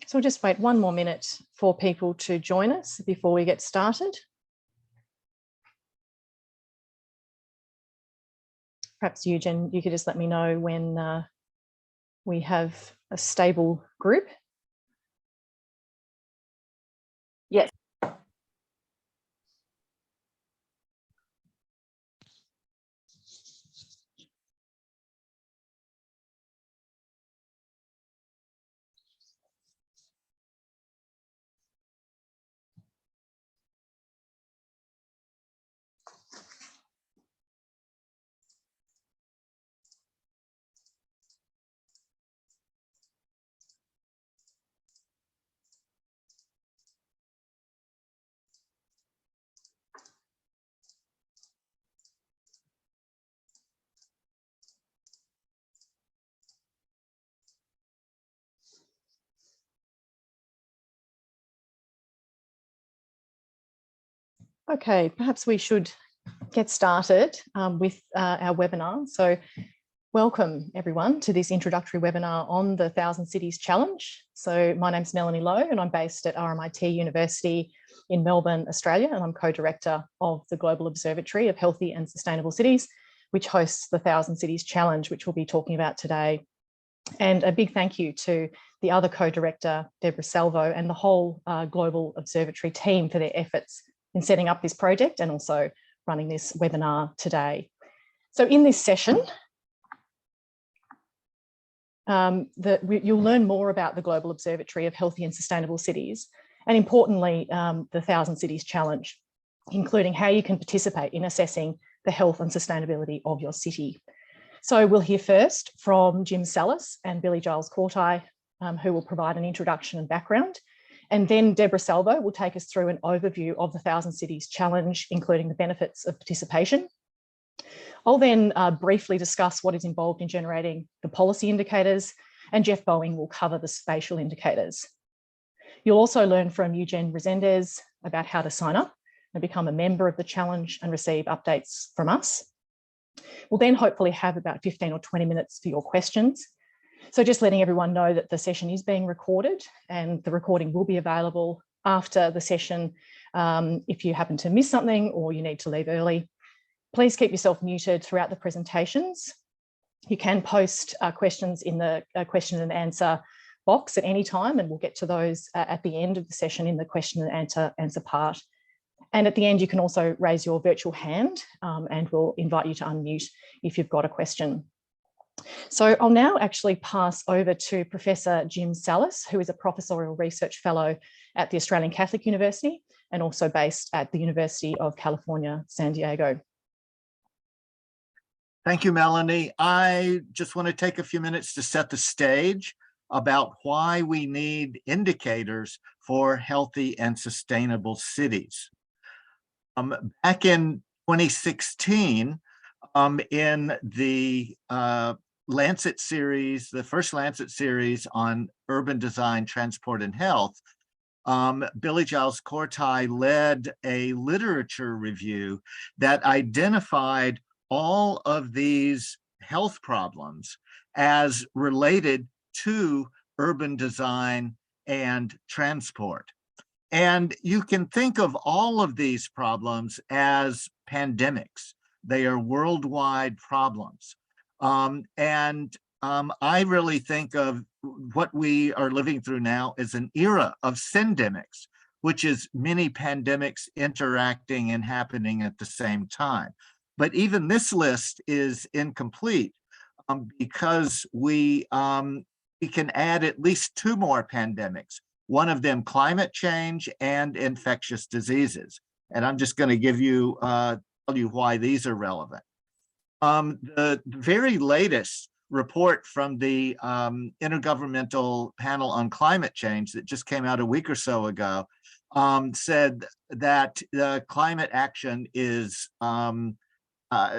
So we'll just wait one more minute for people to join us before we get started. Perhaps Eugene, you could just let me know when we have a stable group. Yes. Okay, perhaps we should get started with our webinar. So welcome everyone to this introductory webinar on the 1,000 Cities Challenge. So my name's Melanie Lowe and I'm based at RMIT University in Melbourne, Australia, and I'm co-director of the Global Observatory of Healthy and Sustainable Cities, which hosts the 1,000 Cities Challenge, which we'll be talking about today. And a big thank you to the other co-director, Deborah Salvo, and the whole Global Observatory team for their efforts in setting up this project and also running this webinar today. So in this session, you'll learn more about the Global Observatory of Healthy and Sustainable Cities, and importantly, the 1,000 Cities Challenge, including how you can participate in assessing the health and sustainability of your city. So we'll hear first from Jim Salas and Billy Giles Cortai, who will provide an introduction and background. And then Deborah Salvo will take us through an overview of the 1,000 Cities Challenge, including the benefits of participation. I'll then briefly discuss what is involved in generating the policy indicators, and Jeff Boeing will cover the spatial indicators. You'll also learn from Eugene Resendez about how to sign up and become a member of the challenge and receive updates from us. We'll then hopefully have about 15 or 20 minutes for your questions. So just letting everyone know that the session is being recorded and the recording will be available after the session if you happen to miss something or you need to leave early. Please keep yourself muted throughout the presentations. You can post questions in the question and answer box at any time, and we'll get to those at the end of the session in the question and answer part. And at the end, you can also raise your virtual hand and we'll invite you to unmute if you've got a question. So I'll now actually pass over to Professor Jim Salas, who is a professorial research fellow at the Australian Catholic University and also based at the University of California, San Diego. Thank you, Melanie. I just want to take a few minutes to set the stage about why we need indicators for healthy and sustainable cities. Back in 2016, in the Lancet series, the first Lancet series on urban design, transport, and health, Billy Giles Cortai led a literature review that identified all of these health problems as related to urban design and transport. And you can think of all of these problems as pandemics. They are worldwide problems. I really think of what we are living through now as an era of syndemics, which is many pandemics interacting and happening at the same time. But even this list is incomplete because we can add at least 2 more pandemics, one of them climate change and infectious diseases. And I'm just going to give you, tell you why these are relevant. The very latest report from the Intergovernmental Panel on Climate Change that just came out a week or so ago said that climate action is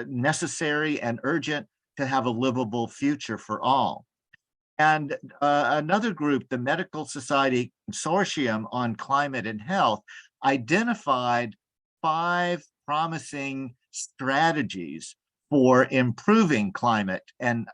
necessary and urgent to have a livable future for all. And another group, the Medical Society Consortium on Climate and Health, identified 5 promising strategies for improving climate and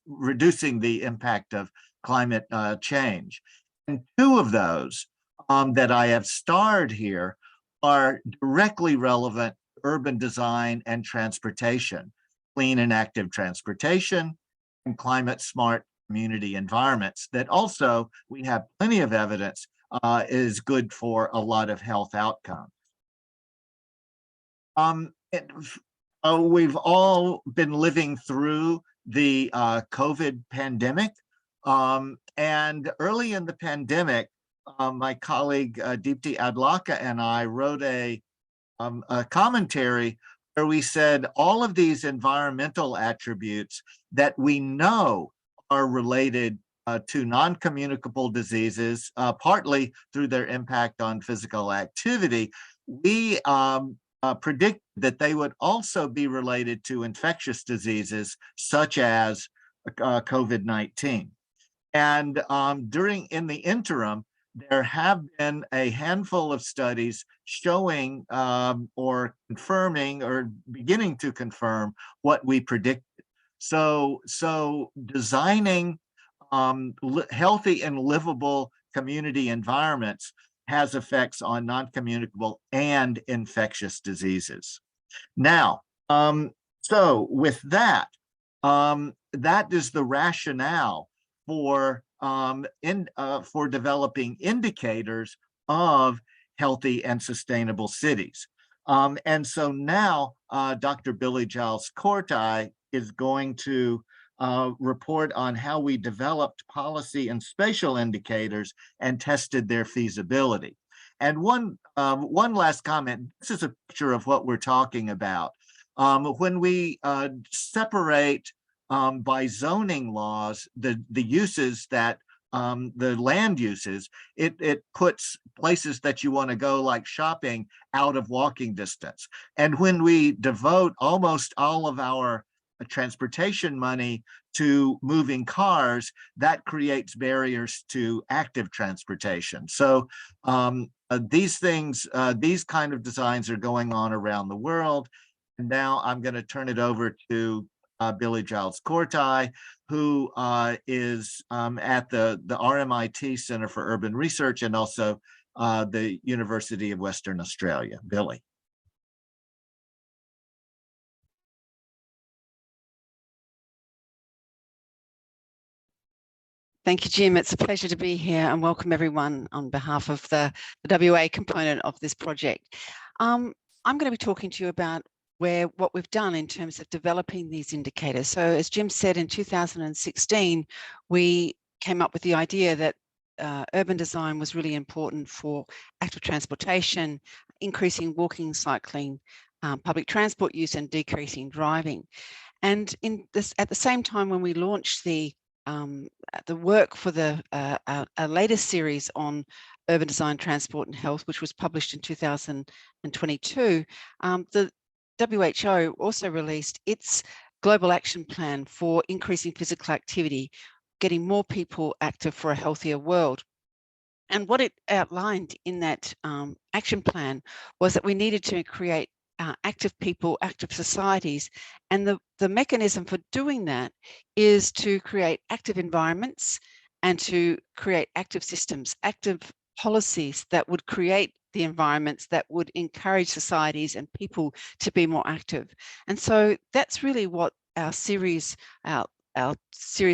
reducing the impact of climate change. And two of those that I have starred here are directly relevant to urban design and transportation, clean and active transportation, and climate smart community environments that also we have plenty of evidence is good for a lot of health outcomes. We've all been living through the COVID pandemic. And early in the pandemic, my colleague Deepti Adlaka and I wrote a commentary where we said all of these environmental attributes that we know are related to non-communicable diseases, partly through their impact on physical activity, we predict that they would also be related to infectious diseases such as COVID-19. And in the interim, there have been a handful of studies showing or confirming or beginning to confirm what we predicted. So designing healthy and livable community environments has effects on non-communicable and infectious diseases. Now, so with that, that is the rationale for developing indicators of healthy and sustainable cities. And so now Dr. Billy Giles Corti is going to report on how we developed policy and spatial indicators and tested their feasibility. And one last comment, this is a picture of what we're talking about. When we separate by zoning laws, the uses that the land uses, it puts places that you want to go like shopping out of walking distance. And when we devote almost all of our transportation money to moving cars, that creates barriers to active transportation. So these things, these kind of designs are going on around the world. And now I'm going to turn it over to Billy Giles Corti, who is at the RMIT Center for Urban Research and also the University of Western Australia. Billy. Thank you, Jim. It's a pleasure to be here and welcome everyone on behalf of the WA component of this project. I'm going to be talking to you about what we've done in terms of developing these indicators. So as Jim said, in 2016, we came up with the idea that urban design was really important for active transportation, increasing walking, cycling, public transport use, and decreasing driving. And at the same time, when we launched the work for our latest series on urban design, transport and health, which was published in 2022, the WHO also released its global action plan for increasing physical activity, getting more people active for a healthier world. And what it outlined in that action plan was that we needed to create active people, active societies. And the mechanism for doing that is to create active environments and to create active systems, active policies that would create the environments that would encourage societies and people to be more active. And so that's really what our series,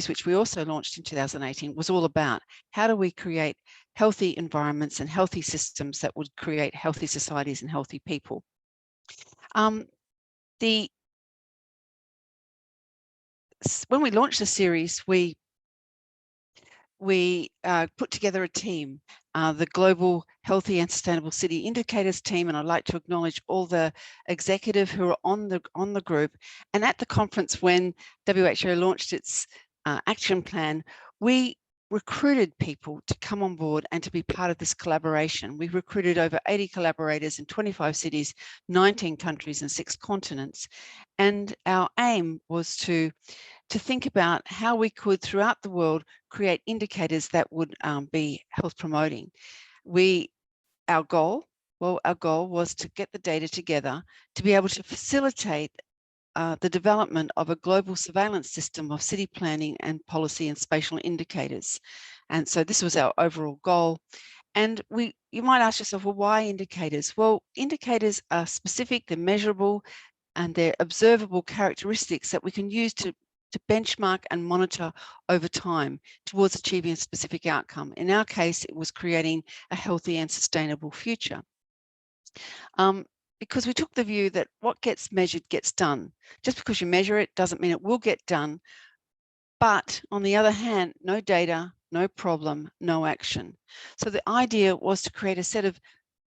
which we also launched in 2018, was all about. How do we create healthy environments and healthy systems that would create healthy societies and healthy people? When we launched the series, we put together a team, the Global Healthy and Sustainable City Indicators team, and I'd like to acknowledge all the executive who are on the group. And at the conference, when WHO launched its action plan, we recruited people to come on board and to be part of this collaboration. We recruited over 80 collaborators in 25 cities, 19 countries and 6 continents. And our aim was to think about how we could, throughout the world, create indicators that would be health promoting. Our goal was to get the data together to be able to facilitate the development of a global surveillance system of city planning and policy and spatial indicators. And so this was our overall goal. And you might ask yourself, well, why indicators? Well, indicators are specific, they're measurable, and they're observable characteristics that we can use to benchmark and monitor over time towards achieving a specific outcome. In our case, it was creating a healthy and sustainable future. Because we took the view that what gets measured gets done. Just because you measure it doesn't mean it will get done. But on the other hand, no data, no problem, no action. So the idea was to create a set of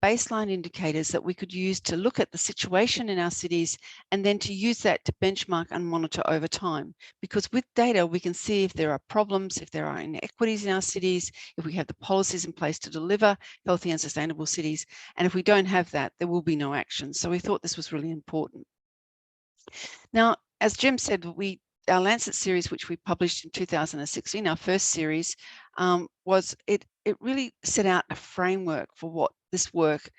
baseline indicators that we could use to look at the situation in our cities and then to use that to benchmark and monitor over time. Because with data, we can see if there are problems, if there are inequities in our cities, if we have the policies in place to deliver healthy and sustainable cities. And if we don't have that, there will be no action. So we thought this was really important. Now, as Jim said, our Lancet series, which we published in 2016, our first series, it really set out a framework for what this work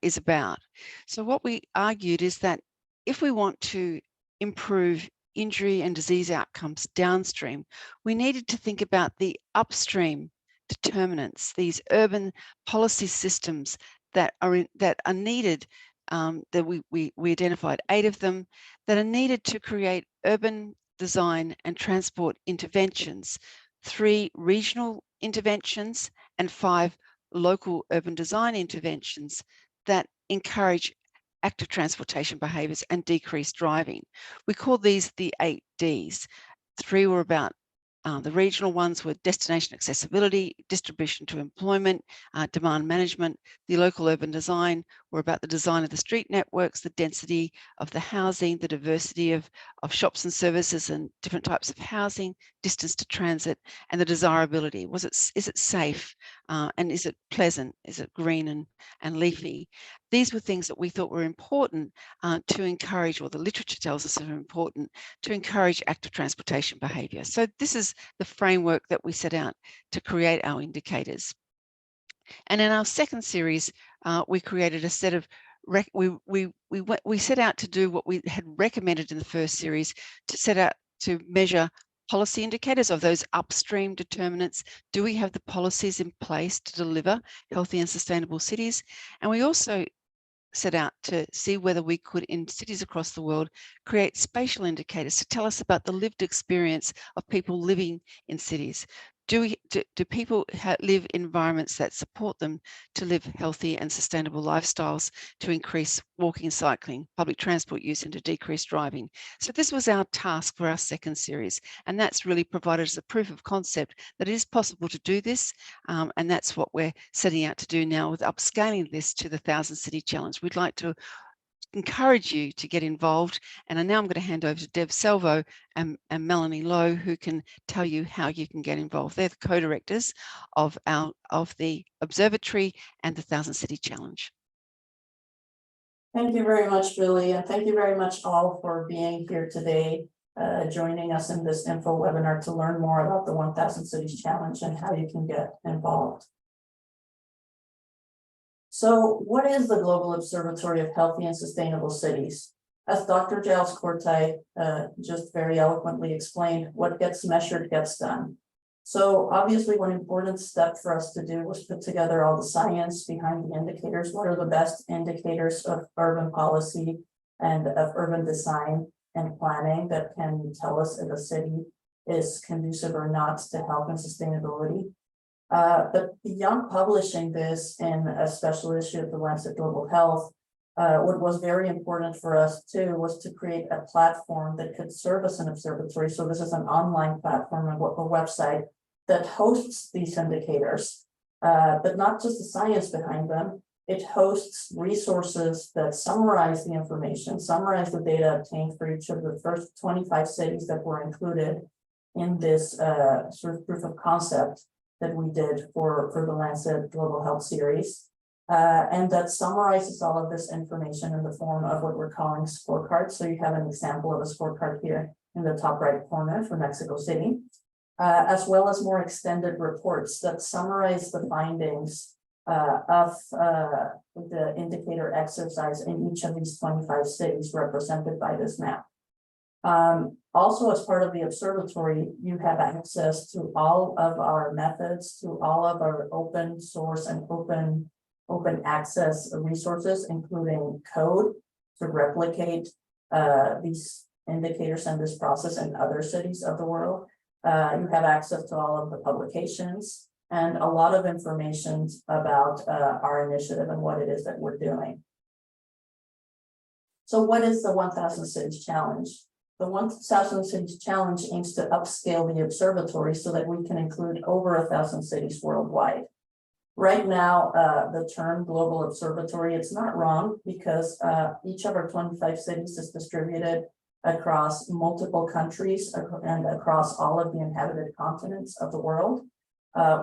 is about. So what we argued is that if we want to improve injury and disease outcomes downstream, we needed to think about the upstream determinants, these urban policy systems that are needed. That we identified 8 of them that are needed to create urban design and transport interventions, 3 regional interventions and 5 local urban design interventions that encourage active transportation behaviours and decrease driving. We call these the 8 Ds. 3 were about the regional ones were destination accessibility, distribution to employment, demand management. The local urban design were about the design of the street networks, the density of the housing, the diversity of shops and services and different types of housing, distance to transit, and the desirability. Is it safe? And is it pleasant? Is it green and leafy? These were things that we thought were important to encourage, or the literature tells us are important, to encourage active transportation behaviour. So this is the framework that we set out to create our indicators. And in our second series, we created a set of, we set out to do what we had recommended in the first series, to set out to measure policy indicators of those upstream determinants. Do we have the policies in place to deliver healthy and sustainable cities? And we also set out to see whether we could, in cities across the world, create spatial indicators to tell us about the lived experience of people living in cities. Do people live in environments that support them to live healthy and sustainable lifestyles, to increase walking, cycling, public transport use, and to decrease driving? So this was our task for our second series, and that's really provided us a proof of concept that it is possible to do this, and that's what we're setting out to do now with upscaling this to the 1,000 City Challenge. We'd like to encourage you to get involved, and now I'm going to hand over to Deb Salvo and Melanie Lowe, who can tell you how you can get involved. They're the co-directors of the Observatory and the 1,000 City Challenge. Thank you very much, Billy, and thank you very much all for being here today, joining us in this info webinar to learn more about the 1,000 Cities Challenge and how you can get involved. So what is the Global Observatory of Healthy and Sustainable Cities? As Dr. Giles Cortai just very eloquently explained, what gets measured gets done. So obviously one important step for us to do was put together all the science behind the indicators. What are the best indicators of urban policy and of urban design and planning that can tell us if a city is conducive or not to health and sustainability? But beyond publishing this in a special issue of the Lancet Global Health, what was very important for us too was to create a platform that could serve as an observatory. So this is an online platform and a website that hosts these indicators, but not just the science behind them. It hosts resources that summarize the information, summarize the data obtained for each of the first 25 cities that were included in this sort of proof of concept that we did for the Lancet Global Health series, and that summarizes all of this information in the form of what we're calling scorecards. So you have an example of a scorecard here in the top right corner for Mexico City, as well as more extended reports that summarize the findings of the indicator exercise in each of these 25 cities represented by this map. Also, as part of the observatory, you have access to all of our methods, to all of our open source and open access resources, including code to replicate these indicators and this process in other cities of the world. You have access to all of the publications and a lot of information about our initiative and what it is that we're doing. So what is the 1,000 Cities Challenge? The 1,000 Cities Challenge aims to upscale the observatory so that we can include over 1,000 cities worldwide. Right now, the term Global Observatory, it's not wrong because each of our 25 cities is distributed across multiple countries and across all of the inhabited continents of the world.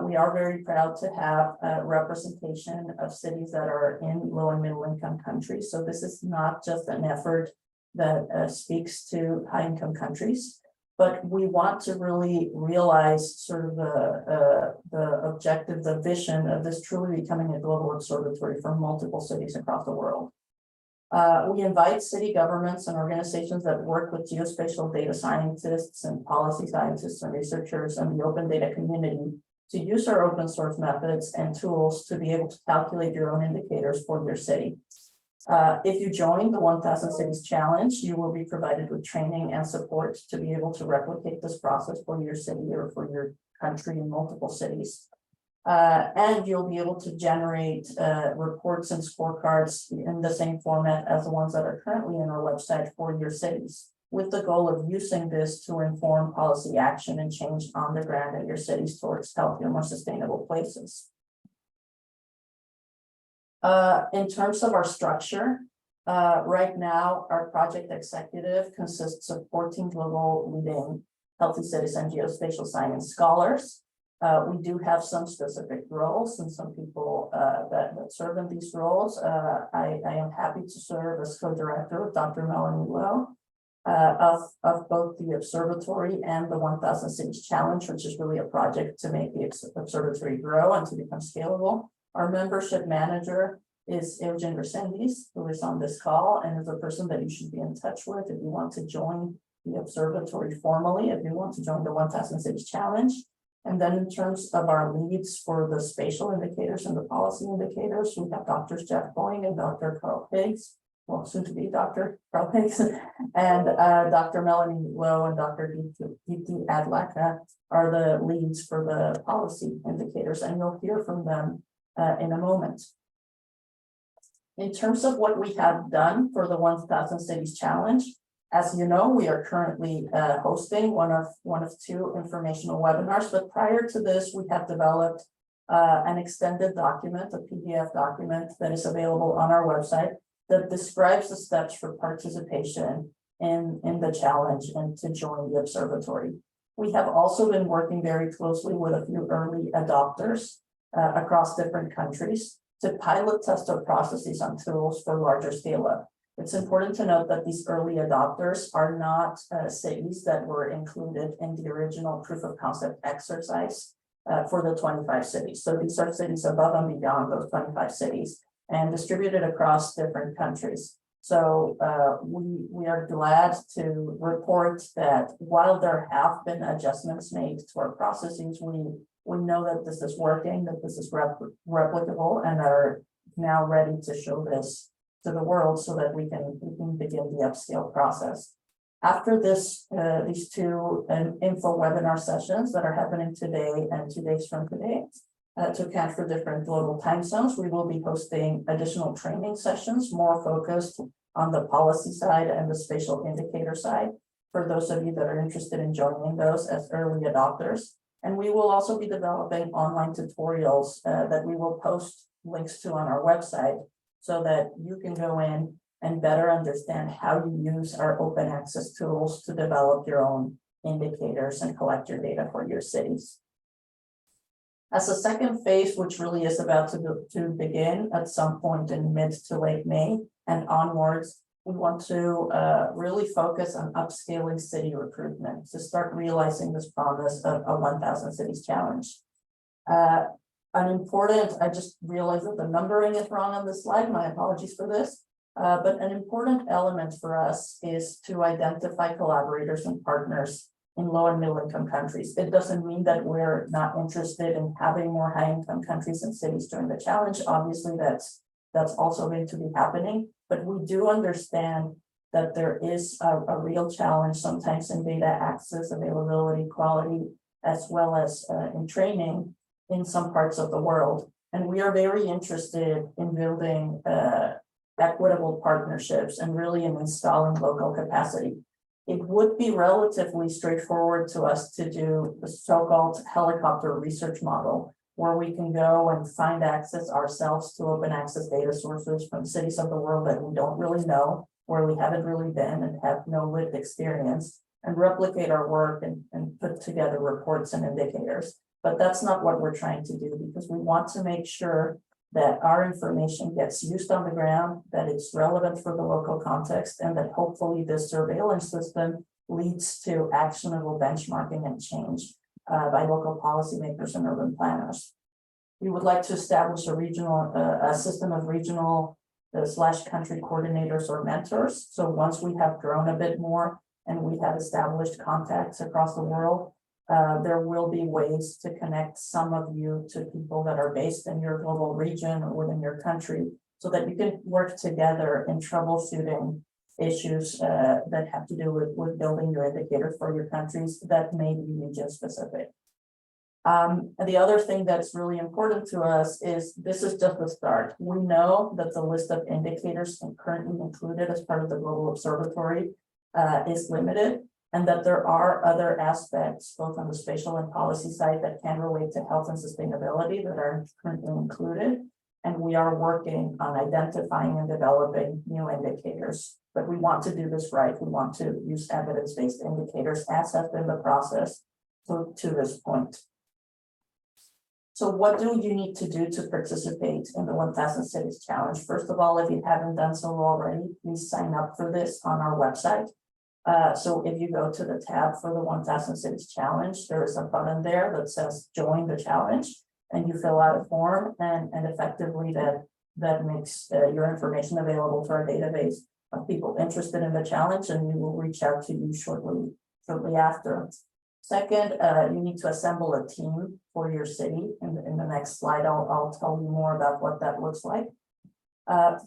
We are very proud to have a representation of cities that are in low and middle income countries. So this is not just an effort that speaks to high income countries, but we want to really realize sort of the objective, the vision of this truly becoming a global observatory for multiple cities across the world. We invite city governments and organizations that work with geospatial data scientists and policy scientists and researchers and the open data community to use our open source methods and tools to be able to calculate your own indicators for your city. If you join the 1,000 Cities Challenge, you will be provided with training and support to be able to replicate this process for your city or for your country in multiple cities. And you'll be able to generate reports and scorecards in the same format as the ones that are currently in our website for your cities, with the goal of using this to inform policy action and change on the ground in your cities towards healthier, more sustainable places. In terms of our structure, right now, our project executive consists of 14 global leading healthy cities and geospatial science scholars. We do have some specific roles and some people that serve in these roles. I am happy to serve as co-director with Dr. Melanie Lowe of both the Observatory and the 1,000 Cities Challenge, which is really a project to make the observatory grow and to become scalable. Our membership manager is Eugen Resendis, who is on this call and is a person that you should be in touch with if you want to join the observatory formally, if you want to join the 1,000 Cities Challenge. And then in terms of our leads for the spatial indicators and the policy indicators, we have Drs. Jeff Boying and Dr. Carl Higgs, well, soon to be Dr. Carl Higgs, and Dr. Melanie Lowe and Dr. Deepti Adlaka are the leads for the policy indicators, and you'll hear from them in a moment. In terms of what we have done for the 1,000 Cities Challenge, as you know, we are currently hosting one of two informational webinars, but prior to this, we have developed an extended document, a PDF document that is available on our website that describes the steps for participation in the challenge and to join the observatory. We have also been working very closely with a few early adopters across different countries to pilot test our processes on tools for larger scale up. It's important to note that these early adopters are not cities that were included in the original proof of concept exercise for the 25 cities. So these are cities above and beyond those 25 cities and distributed across different countries. So we are glad to report that while there have been adjustments made to our processes, we know that this is working, that this is replicable, and are now ready to show this to the world so that we can begin the upscale process. After this, these two info webinar sessions that are happening today and 2 days from today, to account for different global time zones, we will be hosting additional training sessions more focused on the policy side and the spatial indicator side for those of you that are interested in joining those as early adopters. And we will also be developing online tutorials that we will post links to on our website so that you can go in and better understand how you use our open access tools to develop your own indicators and collect your data for your cities. As a second phase, which really is about to begin at some point in mid to late May and onwards, we want to really focus on upscaling city recruitment to start realizing this promise of a 1,000 Cities Challenge. I just realized that the numbering is wrong on this slide. My apologies for this. But an important element for us is to identify collaborators and partners in low and middle income countries. It doesn't mean that we're not interested in having more high income countries and cities join the challenge. Obviously, that's also going to be happening, but we do understand that there is a real challenge sometimes in data access, availability, quality, as well as in training in some parts of the world. And we are very interested in building equitable partnerships and really in installing local capacity. It would be relatively straightforward to us to do the so-called helicopter research model, where we can go and find access ourselves to open access data sources from cities of the world that we don't really know, where we haven't really been and have no lived experience, and replicate our work and put together reports and indicators. But that's not what we're trying to do, because we want to make sure that our information gets used on the ground, that it's relevant for the local context, and that hopefully this surveillance system leads to actionable benchmarking and change by local policymakers and urban planners. We would like to establish a system of regional / country coordinators or mentors. So once we have grown a bit more and we have established contacts across the world, there will be ways to connect some of you to people that are based in your global region or within your country, so that you can work together in troubleshooting issues that have to do with building your indicators for your countries that may be region specific. And the other thing that's really important to us is this is just the start. We know that the list of indicators currently included as part of the Global Observatory is limited, and that there are other aspects, both on the spatial and policy side, that can relate to health and sustainability that are currently included. And we are working on identifying and developing new indicators. But we want to do this right. We want to use evidence-based indicators as has been the process to this point. So what do you need to do to participate in the 1000 Cities Challenge? First of all, if you haven't done so already, please sign up for this on our website. So if you go to the tab for the 1000 Cities Challenge, there is a button there that says join the challenge, and you fill out a form, and effectively that makes your information available to our database of people interested in the challenge, and we will reach out to you shortly after. Second, you need to assemble a team for your city. In the next slide, I'll tell you more about what that looks like.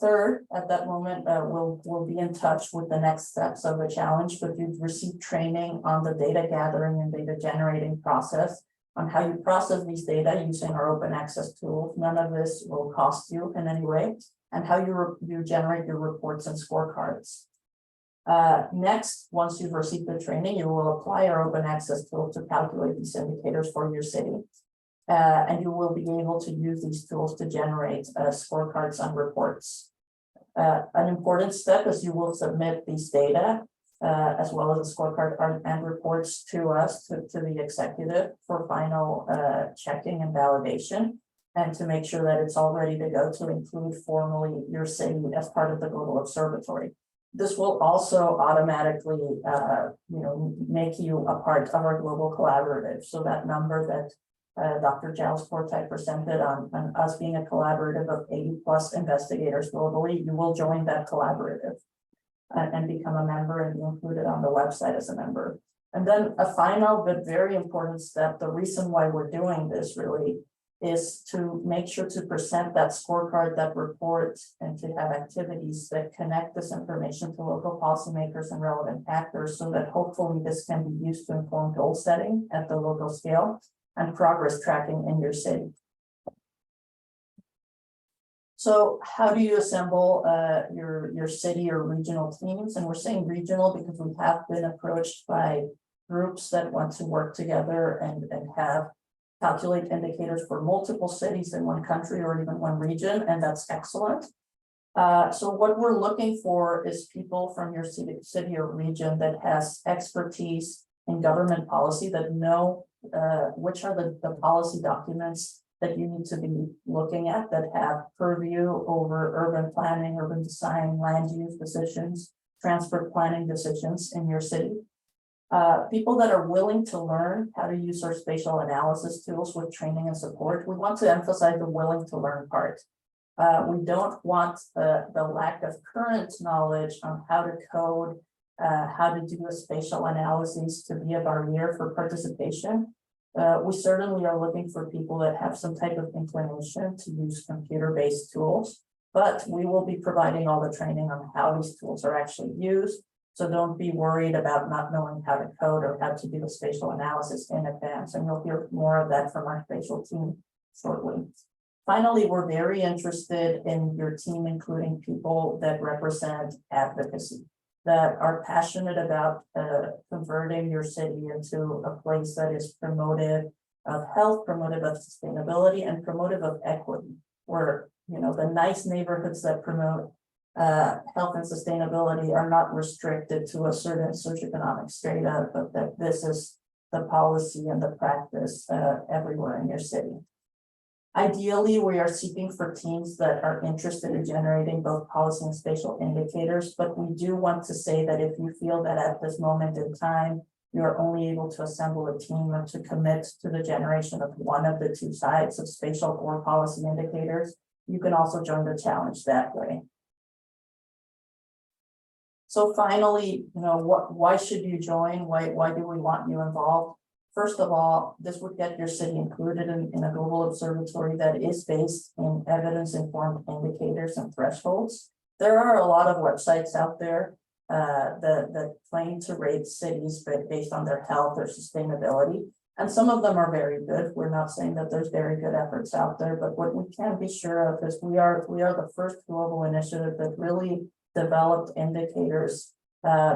Third, at that moment, we'll be in touch with the next steps of the challenge, but you've received training on the data gathering and data generating process, on how you process these data using our open access tools. None of this will cost you in any way, and how you generate your reports and scorecards. Next, once you've received the training, you will apply our open access tool to calculate these indicators for your city. And you will be able to use these tools to generate scorecards and reports. An important step is you will submit these data as well as the scorecard and reports to us, to the executive, for final checking and validation, and to make sure that it's all ready to go to include formally your city as part of the Global Observatory. This will also automatically make you a part of our global collaborative. So that number that Dr. Giles Cortai presented on us being a collaborative of 80+ investigators globally, you will join that collaborative and become a member and be included on the website as a member. And then a final but very important step, the reason why we're doing this really is to make sure to present that scorecard, that report, and to have activities that connect this information to local policymakers and relevant actors, so that hopefully this can be used to inform goal setting at the local scale and progress tracking in your city. So how do you assemble your city or regional teams? And we're saying regional because we have been approached by groups that want to work together and have calculate indicators for multiple cities in one country or even one region, and that's excellent. So what we're looking for is people from your city or region that has expertise in government policy, that know which are the policy documents that you need to be looking at, that have purview over urban planning, urban design, land use decisions, transport planning decisions in your city. People that are willing to learn how to use our spatial analysis tools with training and support. We want to emphasize the willing to learn part. We don't want the lack of current knowledge on how to code, how to do a spatial analysis to be a barrier for participation. We certainly are looking for people that have some type of inclination to use computer-based tools, but we will be providing all the training on how these tools are actually used. So don't be worried about not knowing how to code or how to do the spatial analysis in advance. And you'll hear more of that from our spatial team shortly. Finally, we're very interested in your team, including people that represent advocacy, that are passionate about converting your city into a place that is promotive of health, promotive of sustainability, and promotive of equity, where, you know, the nice neighborhoods that promote health and sustainability are not restricted to a certain socioeconomic strata, but that this is the policy and the practice everywhere in your city. Ideally, we are seeking for teams that are interested in generating both policy and spatial indicators, but we do want to say that if you feel that at this moment in time, you are only able to assemble a team or to commit to the generation of one of the two sides of spatial or policy indicators, you can also join the challenge that way. So finally, you know, why should you join? Why do we want you involved? First of all, this would get your city included in a global observatory that is based in evidence-informed indicators and thresholds. There are a lot of websites out there that claim to rate cities based on their health or sustainability. And some of them are very good. We're not saying that there's very good efforts out there, but what we can be sure of is we are the first global initiative that really developed indicators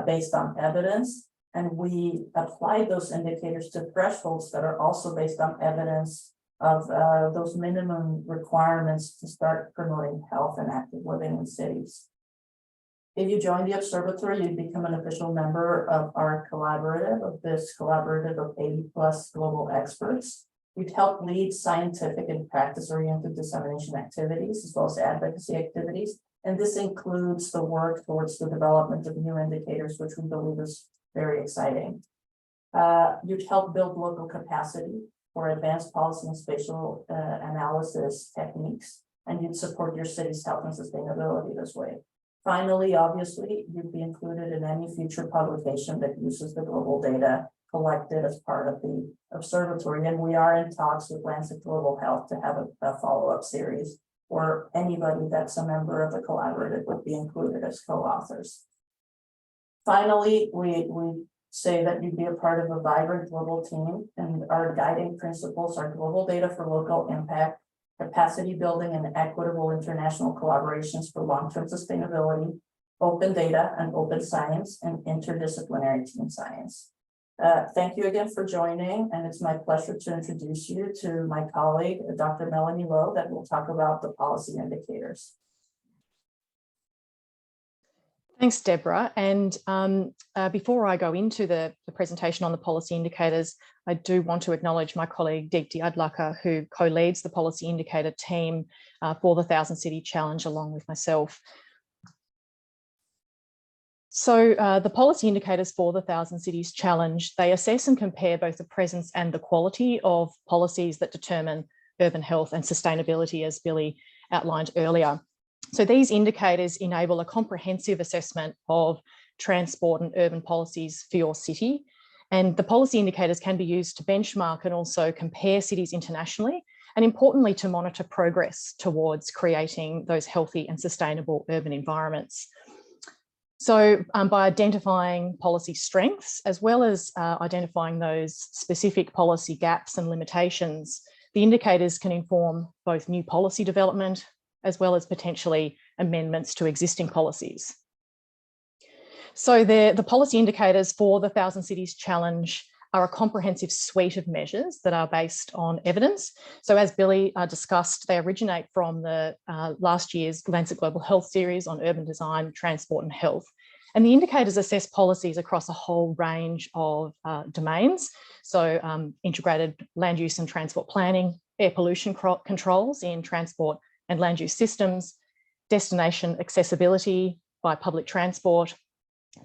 based on evidence. And we apply those indicators to thresholds that are also based on evidence of those minimum requirements to start promoting health and active living in cities. If you join the observatory, you become an official member of our collaborative, of this collaborative of 80+ global experts. You'd help lead scientific and practice-oriented dissemination activities, as well as advocacy activities. And this includes the work towards the development of new indicators, which we believe is very exciting. You'd help build local capacity for advanced policy and spatial analysis techniques, and you'd support your city's health and sustainability this way. Finally, obviously, you'd be included in any future publication that uses the global data collected as part of the observatory. And we are in talks with Lancet Global Health to have a follow-up series where anybody that's a member of the collaborative would be included as co-authors. Finally, we say that you'd be a part of a vibrant global team, and our guiding principles are global data for local impact, capacity building and equitable international collaborations for long-term sustainability, open data and open science, and interdisciplinary team science. Thank you again for joining, and it's my pleasure to introduce you to my colleague, Dr. Melanie Lowe, that will talk about the policy indicators. Thanks, Deborah. And before I go into the presentation on the policy indicators, I do want to acknowledge my colleague, Deepti Adlaka, who co-leads the policy indicator team for the 1,000 City Challenge along with myself. So the policy indicators for the 1,000 Cities Challenge, they assess and compare both the presence and the quality of policies that determine urban health and sustainability, as Billy outlined earlier. So these indicators enable a comprehensive assessment of transport and urban policies for your city. And the policy indicators can be used to benchmark and also compare cities internationally, and importantly, to monitor progress towards creating those healthy and sustainable urban environments. So by identifying policy strengths, as well as identifying those specific policy gaps and limitations, the indicators can inform both new policy development, as well as potentially amendments to existing policies. So the policy indicators for the 1,000 Cities Challenge are a comprehensive suite of measures that are based on evidence. So as Billy discussed, they originate from the last year's Lancet Global Health series on urban design, transport and health. And the indicators assess policies across a whole range of domains. So integrated land use and transport planning, air pollution controls in transport and land use systems, destination accessibility by public transport,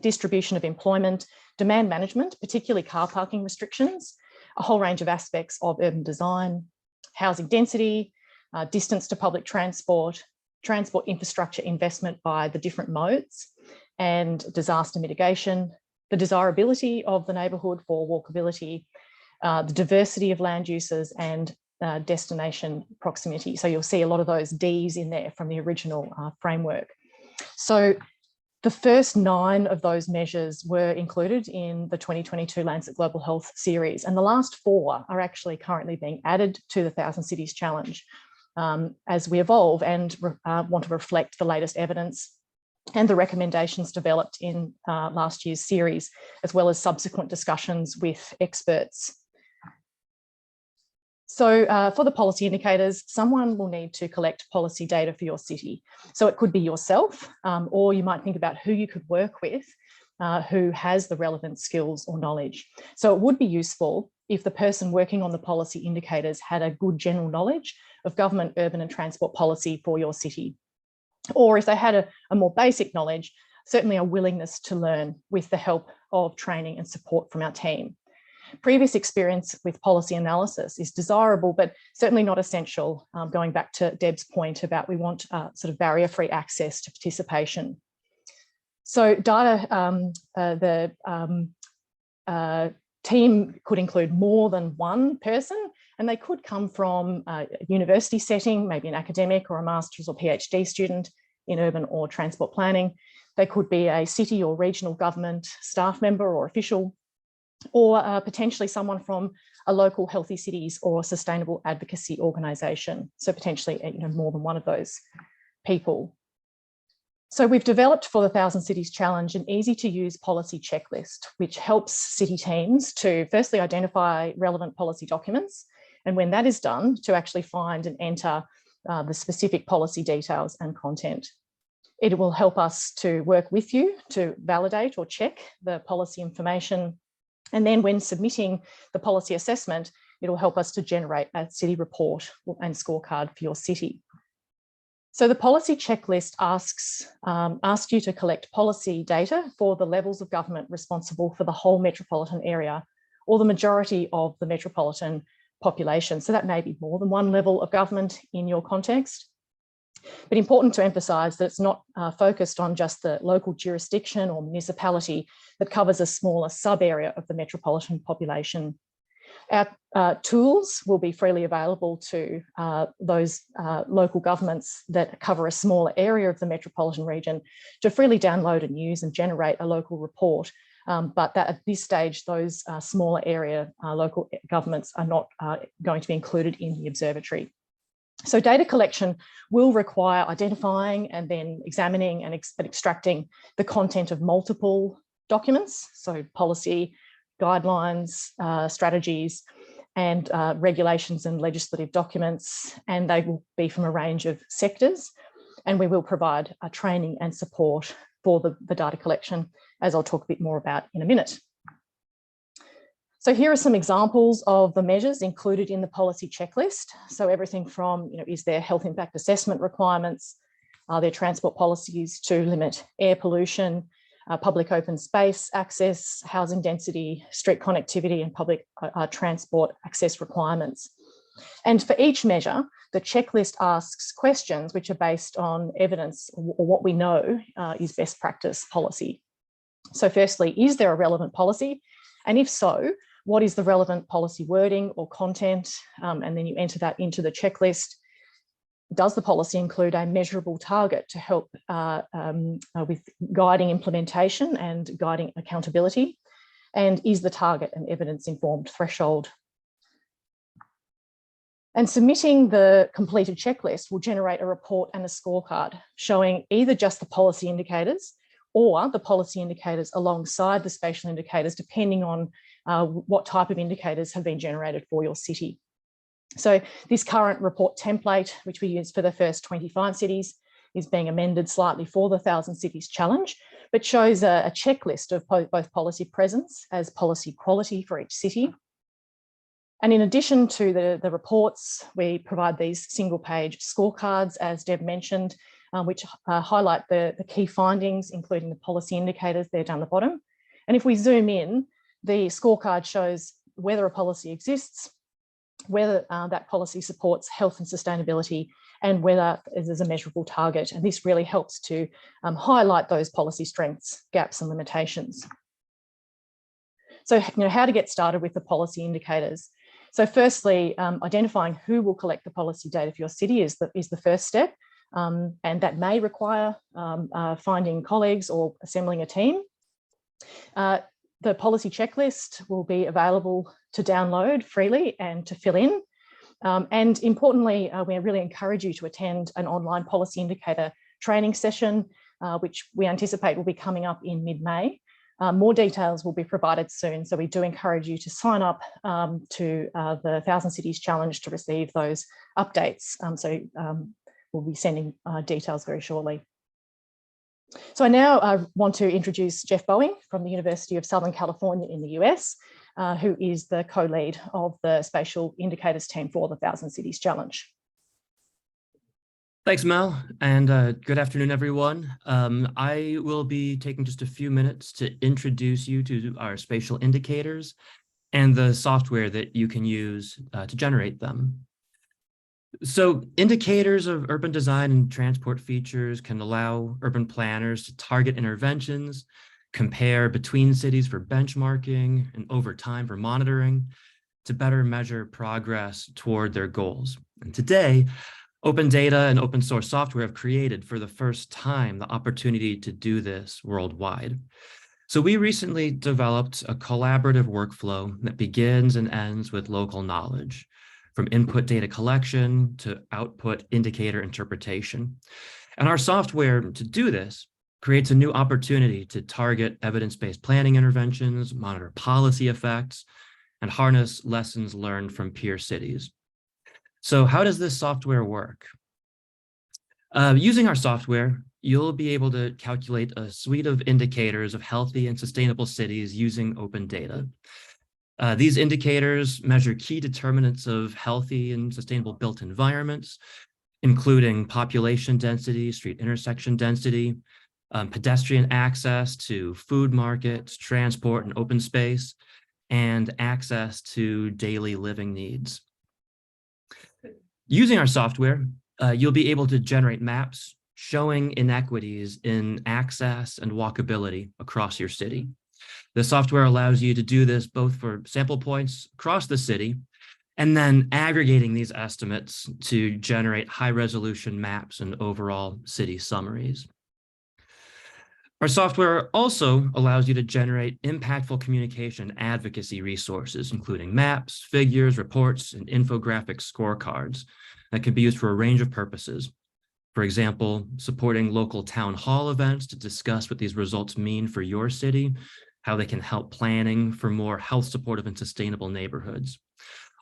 distribution of employment, demand management, particularly car parking restrictions, a whole range of aspects of urban design, housing density, distance to public transport, transport infrastructure investment by the different modes, and disaster mitigation, the desirability of the neighbourhood for walkability, the diversity of land uses, and destination proximity. So you'll see a lot of those Ds in there from the original framework. So the first 9 of those measures were included in the 2022 Lancet Global Health series, and the last 4 are actually currently being added to the 1,000 Cities Challenge as we evolve and want to reflect the latest evidence and the recommendations developed in last year's series, as well as subsequent discussions with experts. So for the policy indicators, someone will need to collect policy data for your city. So it could be yourself, or you might think about who you could work with who has the relevant skills or knowledge. So it would be useful if the person working on the policy indicators had a good general knowledge of government, urban and transport policy for your city. Or if they had a more basic knowledge, certainly a willingness to learn with the help of training and support from our team. Previous experience with policy analysis is desirable, but certainly not essential, going back to Deb's point about we want sort of barrier-free access to participation. So data, the team could include more than one person, and they could come from a university setting, maybe an academic or a master's or PhD student in urban or transport planning. They could be a city or regional government staff member or official, or potentially someone from a local healthy cities or sustainable advocacy organisation. So potentially, more than one of those people. So we've developed for the 1,000 Cities Challenge an easy to use policy checklist, which helps city teams to firstly identify relevant policy documents. And when that is done, to actually find and enter the specific policy details and content. It will help us to work with you to validate or check the policy information. And then when submitting the policy assessment, it'll help us to generate a city report and scorecard for your city. So the policy checklist asks you to collect policy data for the levels of government responsible for the whole metropolitan area or the majority of the metropolitan population. So that may be more than one level of government in your context. But important to emphasise that it's not focused on just the local jurisdiction or municipality that covers a smaller sub-area of the metropolitan population. Our tools will be freely available to those local governments that cover a smaller area of the metropolitan region to freely download and use and generate a local report. But that at this stage, those smaller area local governments are not going to be included in the observatory. So data collection will require identifying and then examining and extracting the content of multiple documents, so policy, guidelines, strategies, and regulations and legislative documents, and they will be from a range of sectors. And we will provide training and support for the data collection, as I'll talk a bit more about in a minute. So here are some examples of the measures included in the policy checklist. So everything from, is there health impact assessment requirements? Are there transport policies to limit air pollution, public open space access, housing density, street connectivity, and public transport access requirements? And for each measure, the checklist asks questions which are based on evidence or what we know is best practice policy. So firstly, is there a relevant policy? And if so, what is the relevant policy wording or content? And then you enter that into the checklist. Does the policy include a measurable target to help with guiding implementation and guiding accountability? And is the target an evidence-informed threshold? And submitting the completed checklist will generate a report and a scorecard showing either just the policy indicators or the policy indicators alongside the spatial indicators, depending on what type of indicators have been generated for your city. So this current report template, which we use for the first 25 cities, is being amended slightly for the 1,000 Cities Challenge, but shows a checklist of both policy presence as policy quality for each city. And in addition to the reports, we provide these single-page scorecards, as Deb mentioned, which highlight the key findings, including the policy indicators there down the bottom. And if we zoom in, the scorecard shows whether a policy exists, whether that policy supports health and sustainability, and whether there's a measurable target. And this really helps to highlight those policy strengths, gaps and limitations. So, how to get started with the policy indicators. So firstly, identifying who will collect the policy data for your city is the first step. And that may require finding colleagues or assembling a team. The policy checklist will be available to download freely and to fill in. And importantly, we really encourage you to attend an online policy indicator training session, which we anticipate will be coming up in mid-May. More details will be provided soon, so we do encourage you to sign up to the 1,000 Cities Challenge to receive those updates. We'll be sending details very shortly. So I now want to introduce Jeff Boeing from the University of Southern California in the US, who is the co-lead of the Spatial Indicators team for the 1,000 Cities Challenge. Thanks, Mel, and good afternoon, everyone. I will be taking just a few minutes to introduce you to our spatial indicators and the software that you can use to generate them. So indicators of urban design and transport features can allow urban planners to target interventions, compare between cities for benchmarking, and over time for monitoring to better measure progress toward their goals. And today, open data and open source software have created for the first time the opportunity to do this worldwide. So we recently developed a collaborative workflow that begins and ends with local knowledge, from input data collection to output indicator interpretation. And our software to do this creates a new opportunity to target evidence-based planning interventions, monitor policy effects, and harness lessons learned from peer cities. So how does this software work? Using our software, you'll be able to calculate a suite of indicators of healthy and sustainable cities using open data. These indicators measure key determinants of healthy and sustainable built environments, including population density, street intersection density, pedestrian access to food markets, transport and open space, and access to daily living needs. Using our software, you'll be able to generate maps showing inequities in access and walkability across your city. The software allows you to do this both for sample points across the city and then aggregating these estimates to generate high-resolution maps and overall city summaries. Our software also allows you to generate impactful communication advocacy resources, including maps, figures, reports, and infographic scorecards that can be used for a range of purposes. For example, supporting local town hall events to discuss what these results mean for your city, how they can help planning for more health supportive and sustainable neighborhoods.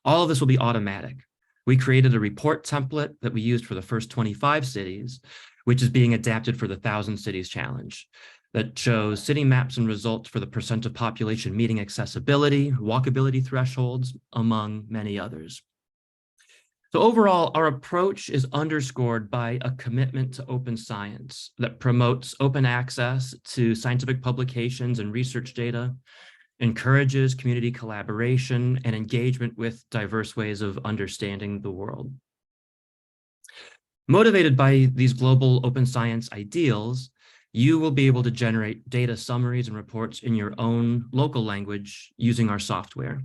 All of this will be automatic. We created a report template that we used for the first 25 cities, which is being adapted for the 1,000 Cities Challenge, that shows city maps and results for the percent of population meeting accessibility, walkability thresholds, among many others. So overall, our approach is underscored by a commitment to open science that promotes open access to scientific publications and research data, encourages community collaboration and engagement with diverse ways of understanding the world. Motivated by these global open science ideals, you will be able to generate data summaries and reports in your own local language using our software.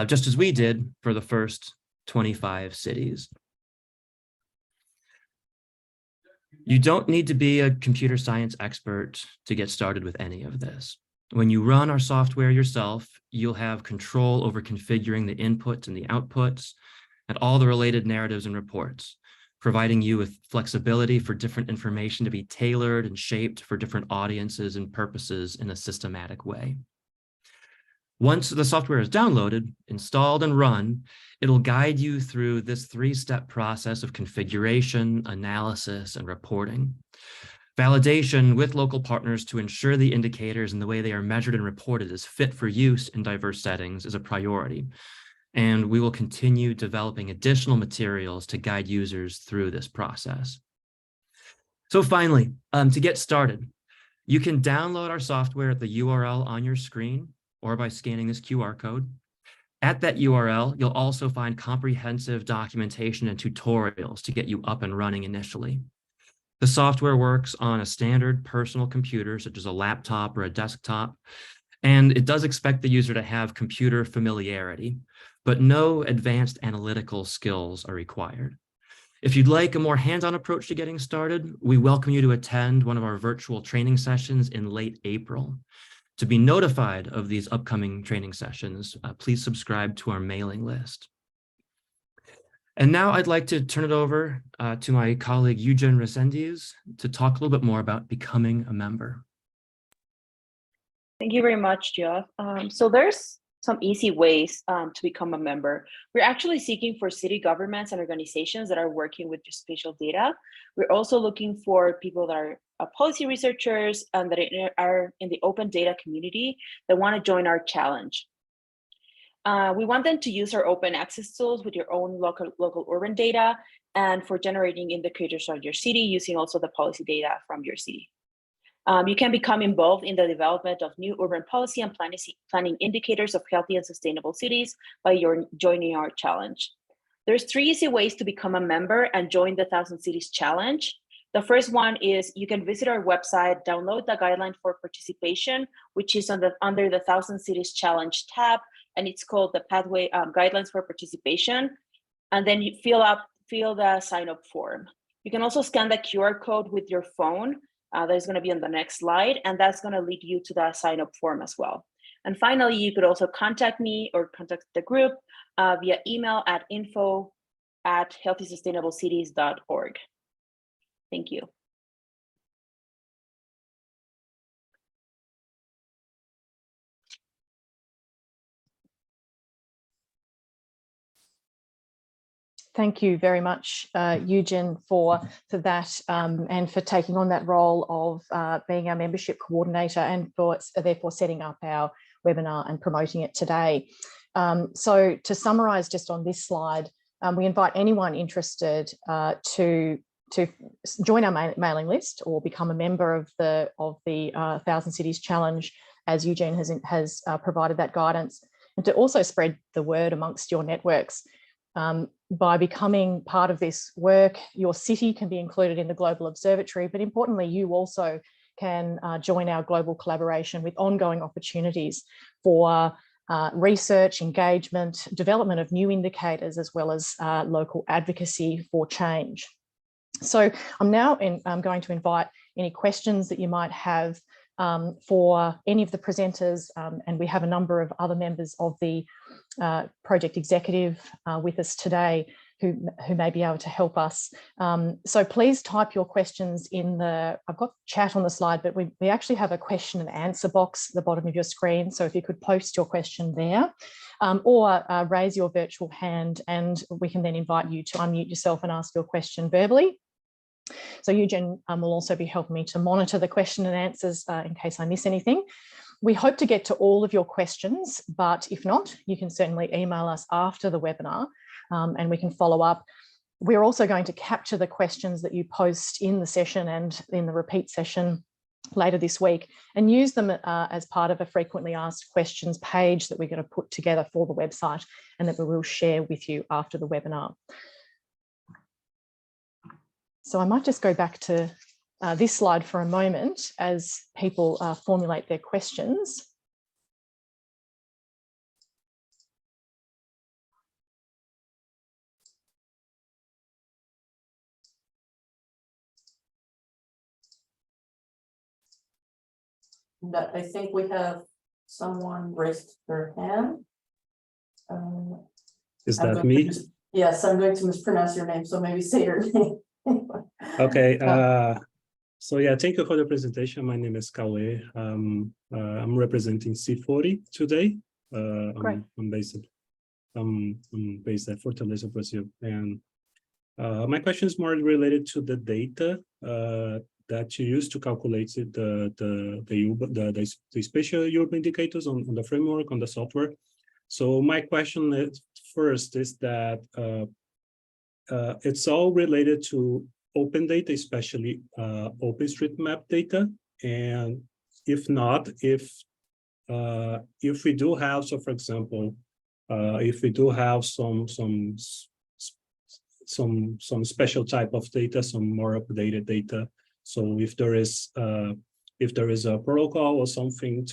Just as we did for the first 25 cities. You don't need to be a computer science expert to get started with any of this. When you run our software yourself, you'll have control over configuring the inputs and the outputs and all the related narratives and reports, providing you with flexibility for different information to be tailored and shaped for different audiences and purposes in a systematic way. Once the software is downloaded, installed, and run, it'll guide you through this three-step process of configuration, analysis, and reporting. Validation with local partners to ensure the indicators and the way they are measured and reported is fit for use in diverse settings is a priority. And we will continue developing additional materials to guide users through this process. So finally, to get started, you can download our software at the URL on your screen or by scanning this QR code. At that URL, you'll also find comprehensive documentation and tutorials to get you up and running initially. The software works on a standard personal computer, such as a laptop or a desktop, and it does expect the user to have computer familiarity, but no advanced analytical skills are required. If you'd like a more hands-on approach to getting started, we welcome you to attend one of our virtual training sessions in late April. To be notified of these upcoming training sessions, please subscribe to our mailing list. And now I'd like to turn it over to my colleague, Eugen Resendiz, to talk a little bit more about becoming a member. Thank you very much, Jeff. So there's some easy ways to become a member. We're actually seeking for city governments and organizations that are working with spatial data. We're also looking for people that are policy researchers and that are in the open data community that want to join our challenge. We want them to use our open access tools with your own local urban data and for generating indicators of your city using also the policy data from your city. You can become involved in the development of new urban policy and planning indicators of healthy and sustainable cities by joining our challenge. There's 3 easy ways to become a member and join the 1,000 Cities Challenge. The first one is you can visit our website, download the guideline for participation, which is under the 1,000 Cities Challenge tab, and it's called the Pathway Guidelines for Participation. And then you fill the sign-up form. You can also scan the QR code with your phone. That is going to be on the next slide, and that's going to lead you to the sign-up form as well. And finally, you could also contact me or contact the group via email at info@healthysustainableCities.org. Thank you. Thank you very much, Eugen, for that and for taking on that role of being our membership coordinator and for therefore setting up our webinar and promoting it today. So to summarise just on this slide, we invite anyone interested to join our mailing list or become a member of the 1,000 Cities Challenge, as Eugen has provided that guidance, and to also spread the word amongst your networks. By becoming part of this work, your city can be included in the Global Observatory, but importantly, you also can join our global collaboration with ongoing opportunities for research, engagement, development of new indicators, as well as local advocacy for change. So I'm now going to invite any questions that you might have for any of the presenters, and we have a number of other members of the project executive with us today who may be able to help us. So please type your questions in I've got chat on the slide, but we actually have a question and answer box at the bottom of your screen. So if you could post your question there or raise your virtual hand, and we can then invite you to unmute yourself and ask your question verbally. So Eugen will also be helping me to monitor the question and answers in case I miss anything. We hope to get to all of your questions, but if not, you can certainly email us after the webinar and we can follow up. We're also going to capture the questions that you post in the session and in the repeat session later this week and use them as part of a frequently asked questions page that we're going to put together for the website and that we will share with you after the webinar. So I might just go back to this slide for a moment as people formulate their questions. I think we have someone raised their hand. Is that me? Yes, I'm going to mispronounce your name, so maybe say your name. Okay. So yeah, thank you for the presentation. My name is Kawe. I'm representing C40 today. I'm based at Fortaleza, Brazil, and my question is more related to the data that you use to calculate the spatial urban indicators on the framework, on the software. So my question is, first is that it's all related to open data, especially OpenStreetMap data, and if not, if we do have, so for example, If we do have some special type of data, some more updated data. So if there is a protocol or something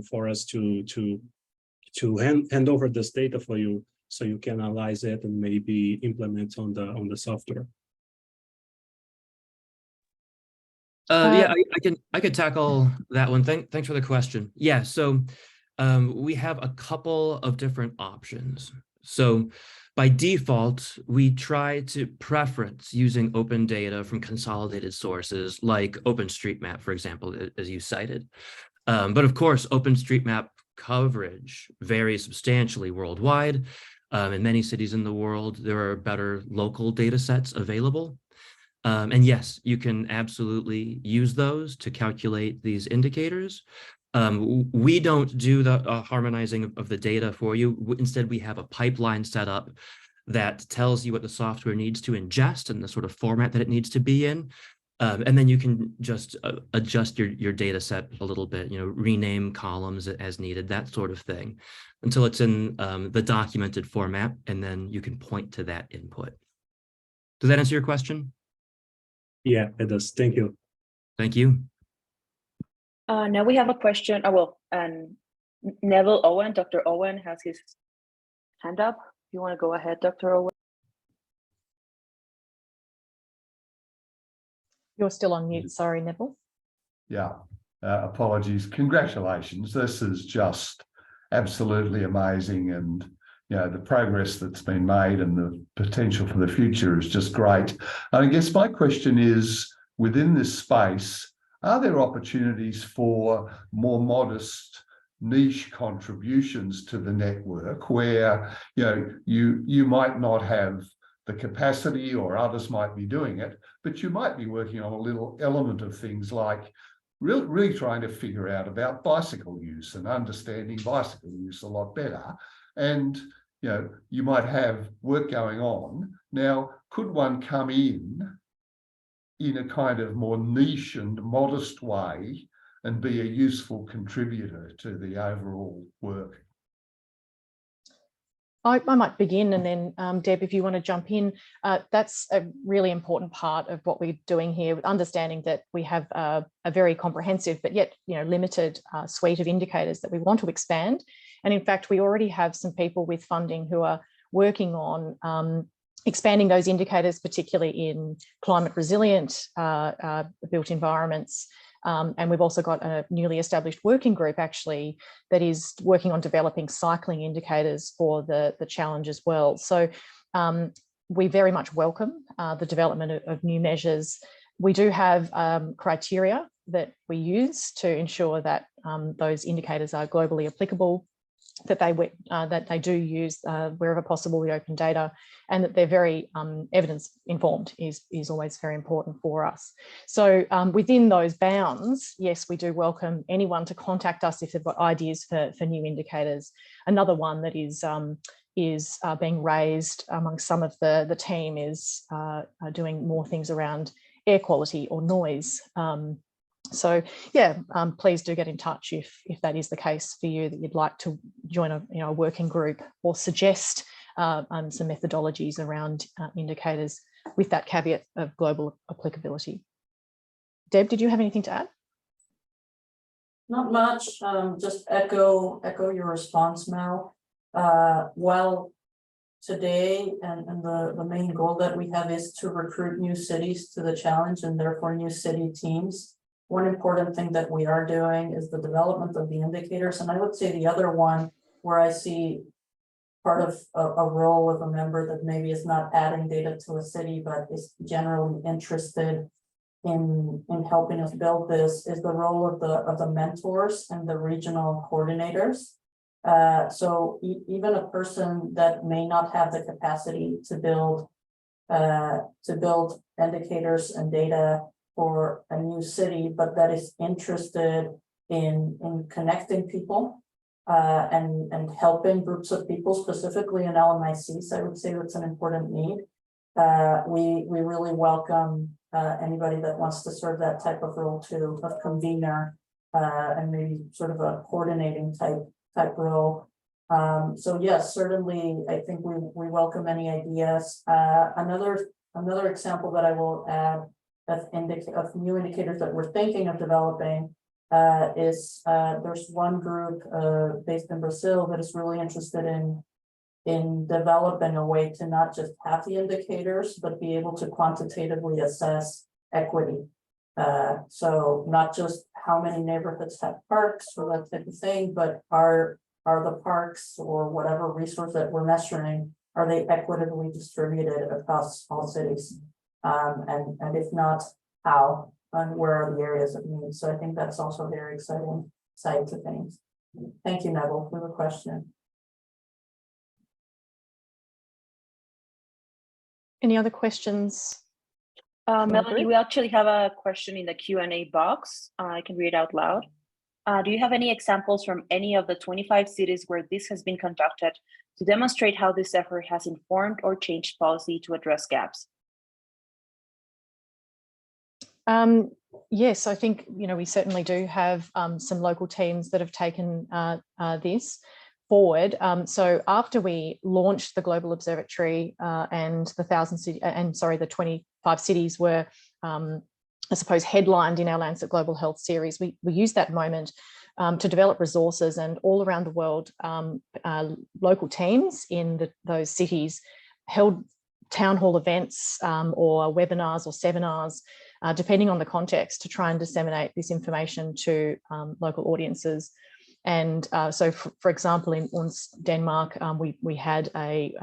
for us to hand over this data for you, so you can analyze it and maybe implement on the software. Yeah, I could tackle that one. Thanks for the question. Yeah, so we have a couple of different options. So by default, we try to preference using open data from consolidated sources like OpenStreetMap, for example, as you cited. But of course, OpenStreetMap coverage varies substantially worldwide. In many cities in the world, there are better local data sets available. And yes, you can absolutely use those to calculate these indicators. We don't do the harmonizing of the data for you. Instead, we have a pipeline set up that tells you what the software needs to ingest and the sort of format that it needs to be in. And then you can just adjust your data set a little bit, rename columns as needed, that sort of thing, until it's in the documented format, and then you can point to that input. Does that answer your question? Yeah, it does. Thank you. Thank you. Now we have a question. Neville Owen, Dr. Owen has his hand up. You want to go ahead, Dr. Owen? You're still on mute. Sorry, Neville. Yeah, apologies. Congratulations. This is just absolutely amazing. And, the progress that's been made and the potential for the future is just great. And I guess my question is, within this space, are there opportunities for more modest niche contributions to the network where, you might not have the capacity or others might be doing it, but you might be working on a little element of things like really trying to figure out about bicycle use and understanding bicycle use a lot better. And, you might have work going on. Now, could one come in a kind of more niche and modest way and be a useful contributor to the overall work? I might begin, and then Deb, if you want to jump in. That's a really important part of what we're doing here, with understanding that we have a very comprehensive but yet limited suite of indicators that we want to expand. And in fact, we already have some people with funding who are working on expanding those indicators, particularly in climate resilient built environments. And we've also got a newly established working group actually that is working on developing cycling indicators for the challenge as well. So we very much welcome the development of new measures. We do have criteria that we use to ensure that those indicators are globally applicable, that they do use wherever possible the open data, and that they're very evidence informed is always very important for us. So within those bounds, yes, we do welcome anyone to contact us if they've got ideas for new indicators. Another one that is being raised among some of the team is doing more things around air quality or noise. So yeah, please do get in touch if that is the case for you, that you'd like to join a working group or suggest some methodologies around indicators with that caveat of global applicability. Deb, did you have anything to add? Not much, just echo your response, Mel. While today and the main goal that we have is to recruit new cities to the challenge and therefore new city teams, one important thing that we are doing is the development of the indicators. And I would say the other one where I see part of a role of a member that maybe is not adding data to a city, but is generally interested in helping us build this, is the role of the mentors and the regional coordinators. So even a person that may not have the capacity to build indicators and data for a new city, but that is interested in connecting people and helping groups of people, specifically in LMICs, I would say that's an important need. We really welcome anybody that wants to serve that type of role too, of convener and maybe sort of a coordinating type role. So yes, certainly, I think we welcome any ideas. Another example that I will add of new indicators that we're thinking of developing is there's one group based in Brazil that is really interested in developing a way to not just have the indicators, but be able to quantitatively assess equity. So not just how many neighborhoods have parks or that type of thing, but are the parks or whatever resource that we're measuring, are they equitably distributed across all cities? And if not, how and where are the areas of need? So I think that's also a very exciting side to things. Thank you, Neville, for the question. Any other questions? Melanie, we actually have a question in the Q&A box. I can read out loud. Do you have any examples from any of the 25 cities where this has been conducted to demonstrate how this effort has informed or changed policy to address gaps? Yes, I think, we certainly do have some local teams that have taken this forward. So after we launched the Global Observatory and the 25 cities were, I suppose, headlined in our Lancet Global Health series, we used that moment to develop resources, and all around the world, local teams in those cities held town hall events or webinars or seminars, depending on the context, to try and disseminate this information to local audiences. And so, for example, in Odense, Denmark, we had a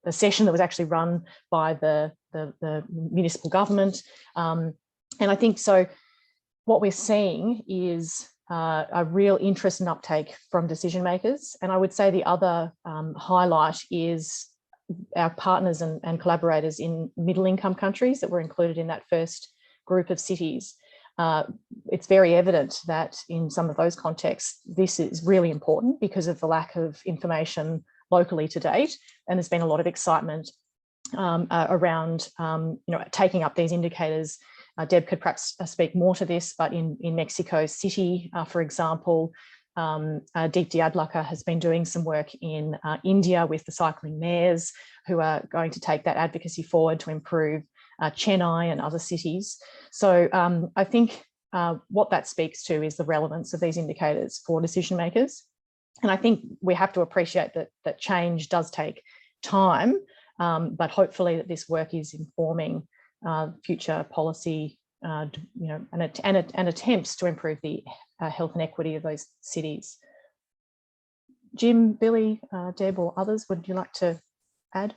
session that was actually run by the municipal government. And I think so what we're seeing is a real interest and uptake from decision makers. And I would say the other highlight is our partners and collaborators in middle income countries that were included in that first group of cities. It's very evident that in some of those contexts, this is really important because of the lack of information locally to date. And there's been a lot of excitement around taking up these indicators. Deb could perhaps speak more to this, but in Mexico City, for example, Deepti Adlakha has been doing some work in India with the cycling mayors, who are going to take that advocacy forward to improve Chennai and other cities. So I think what that speaks to is the relevance of these indicators for decision makers. And I think we have to appreciate that change does take time, but hopefully that this work is informing future policy, and attempts to improve the health and equity of those cities. Jim, Billy, Deb, or others, would you like to add?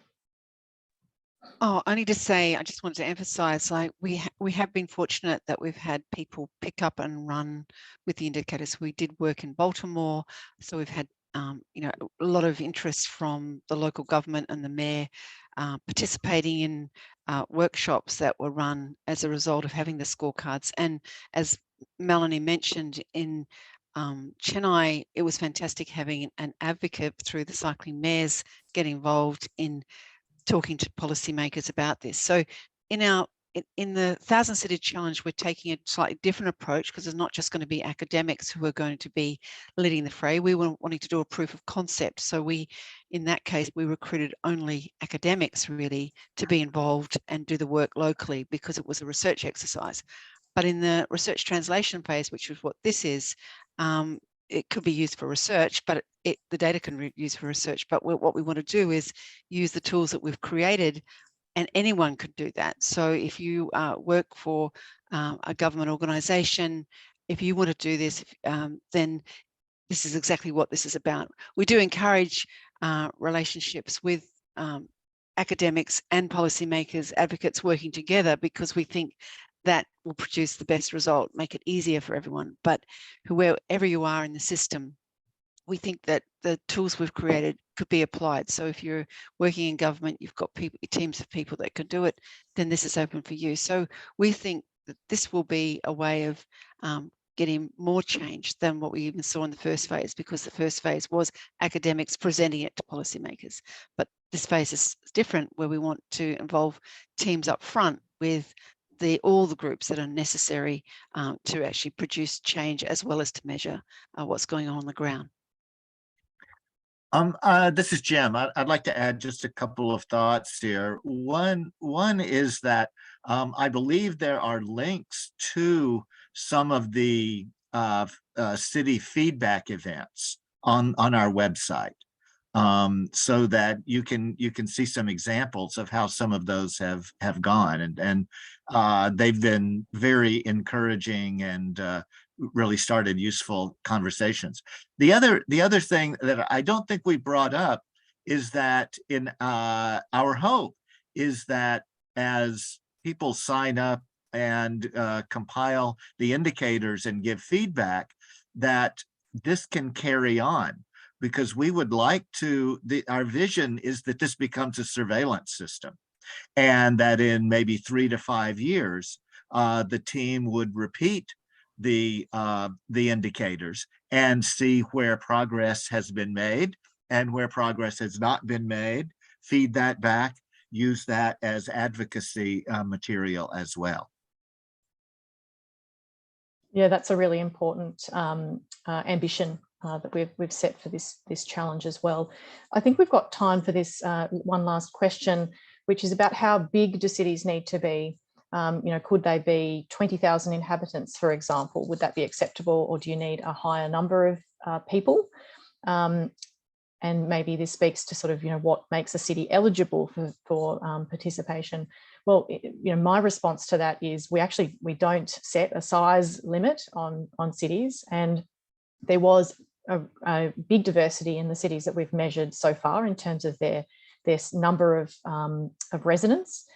Oh, only to say, I just wanted to emphasize, like we have been fortunate that we've had people pick up and run with the indicators. We did work in Baltimore, so we've had a lot of interest from the local government and the mayor participating in workshops that were run as a result of having the scorecards. And as Melanie mentioned, in Chennai, it was fantastic having an advocate through the cycling mayors get involved in talking to policymakers about this. So in the 1,000 City Challenge, we're taking a slightly different approach, because it's not just going to be academics who are going to be leading the fray. We were wanting to do a proof of concept. So in that case, we recruited only academics really to be involved and do the work locally, because it was a research exercise. But in the research translation phase, which is what this is, it could be used for research, but the data can be used for research. But what we want to do is use the tools that we've created, and anyone could do that. So if you work for a government organization, if you want to do this, then this is exactly what this is about. We do encourage relationships with academics and policymakers, advocates working together, because we think that will produce the best result, make it easier for everyone. But whoever you are in the system, we think that the tools we've created could be applied. So if you're working in government, you've got teams of people that can do it, then this is open for you. So we think that this will be a way of getting more change than what we even saw in the first phase, because the first phase was academics presenting it to policymakers. But this phase is different, where we want to involve teams up front with all the groups that are necessary to actually produce change, as well as to measure what's going on the ground. This is Jim. I'd like to add just a couple of thoughts here. One is that I believe there are links to some of the city feedback events on our website, so that you can see some examples of how some of those have gone, and they've been very encouraging and really started useful conversations. The other thing that I don't think we brought up is that in our hope is that as people sign up and compile the indicators and give feedback, that this can carry on, because we would like to, our vision is that this becomes a surveillance system, and that in maybe 3 to 5 years, the team would repeat the indicators and see where progress has been made and where progress has not been made, feed that back, use that as advocacy material as well. Yeah, that's a really important ambition that we've set for this challenge as well. I think we've got time for this one last question, which is about how big do cities need to be? Could they be 20,000 inhabitants, for example? Would that be acceptable, or do you need a higher number of people? And maybe this speaks to sort of, what makes a city eligible for participation. Well, my response to that is we don't set a size limit on cities, and there was a big diversity in the cities that we've measured so far in terms of their number of residents.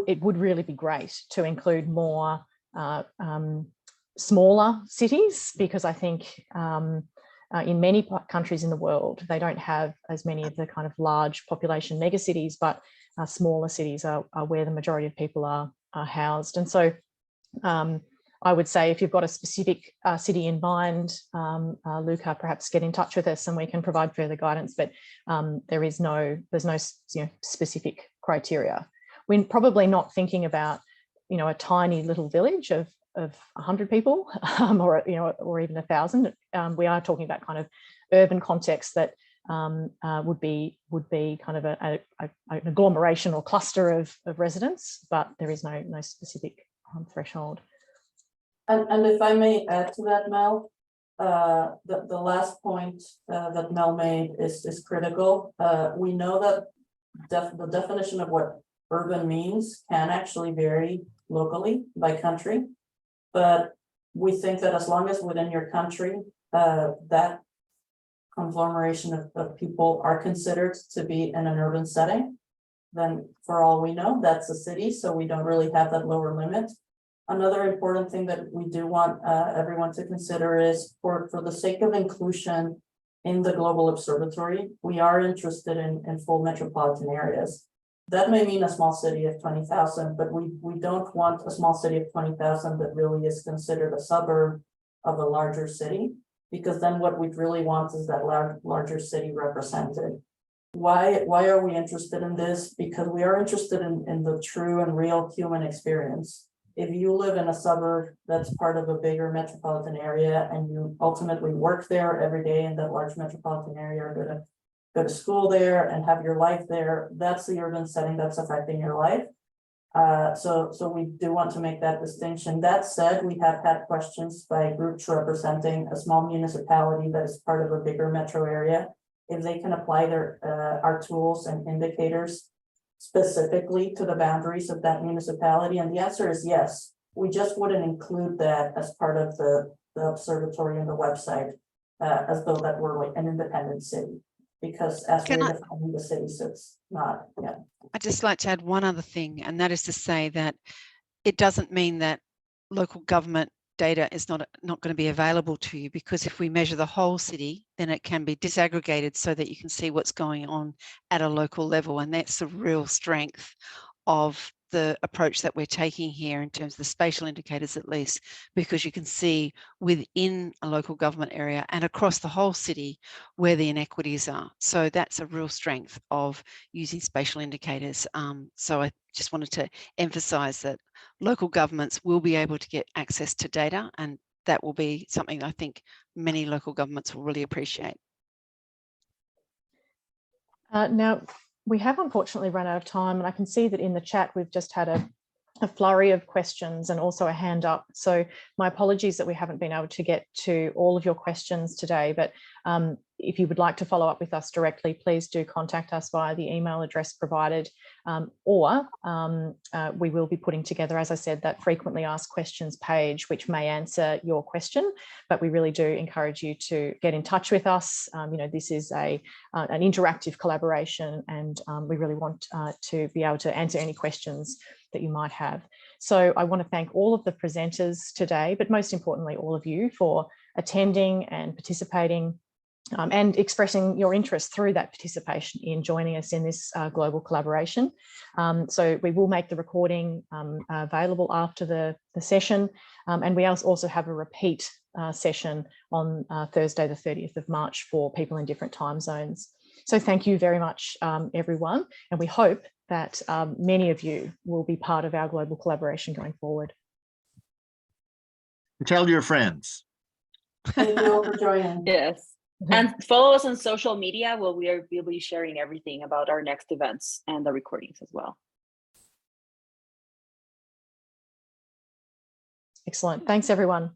It would really be great to include more smaller cities, because I think in many countries in the world, they don't have as many of the kind of large population megacities, but smaller cities are where the majority of people are housed. And so I would say, if you've got a specific city in mind, Luca, perhaps get in touch with us and we can provide further guidance, but there's no specific criteria. We're probably not thinking about, a tiny little village of 100 people or even 1,000. We are talking about kind of urban contexts that would be kind of an agglomeration or cluster of residents, but there is no specific threshold. And if I may add to that, Mel, the last point that Mel made is critical. We know that the definition of what urban means can actually vary locally by country, but we think that as long as within your country that conglomeration of people are considered to be in an urban setting, then for all we know, that's a city, so we don't really have that lower limit. Another important thing that we do want everyone to consider is, for the sake of inclusion in the Global Observatory, we are interested in full metropolitan areas. That may mean a small city of 20,000, but we don't want a small city of 20,000 that really is considered a suburb of a larger city, because then what we'd really want is that larger city represented. Why are we interested in this? Because we are interested in the true and real human experience. If you live in a suburb that's part of a bigger metropolitan area and you ultimately work there every day in that large metropolitan area, or go to school there and have your life there, that's the urban setting that's affecting your life. So we do want to make that distinction. That said, we have had questions by groups representing a small municipality that is part of a bigger metro area, if they can apply our tools and indicators specifically to the boundaries of that municipality. And the answer is yes. We just wouldn't include that as part of the observatory and the website, as though that were like an independent city, because as we're defining the city, so it's not. Yeah. I'd just like to add one other thing, and that is to say that it doesn't mean that local government data is not going to be available to you, because if we measure the whole city, then it can be disaggregated so that you can see what's going on at a local level. And that's the real strength of the approach that we're taking here in terms of the spatial indicators, at least, because you can see within a local government area and across the whole city where the inequities are. So that's a real strength of using spatial indicators. So I just wanted to emphasize that local governments will be able to get access to data, and that will be something I think many local governments will really appreciate. Now, we have unfortunately run out of time, and I can see that in the chat we've just had a flurry of questions and also a hand up. So my apologies that we haven't been able to get to all of your questions today, but if you would like to follow up with us directly, please do contact us via the email address provided, or we will be putting together, as I said, that frequently asked questions page, which may answer your question, but we really do encourage you to get in touch with us. This is an interactive collaboration, and we really want to be able to answer any questions that you might have. So I want to thank all of the presenters today, but most importantly, all of you for attending and participating and expressing your interest through that participation in joining us in this global collaboration. So we will make the recording available after the session, and we also have a repeat session on Thursday, the 30th of March for people in different time zones. So thank you very much, everyone, and we hope that many of you will be part of our global collaboration going forward. Tell your friends. Thank you all for joining. Yes. And follow us on social media where we'll be sharing everything about our next events and the recordings as well. Excellent. Thanks, everyone.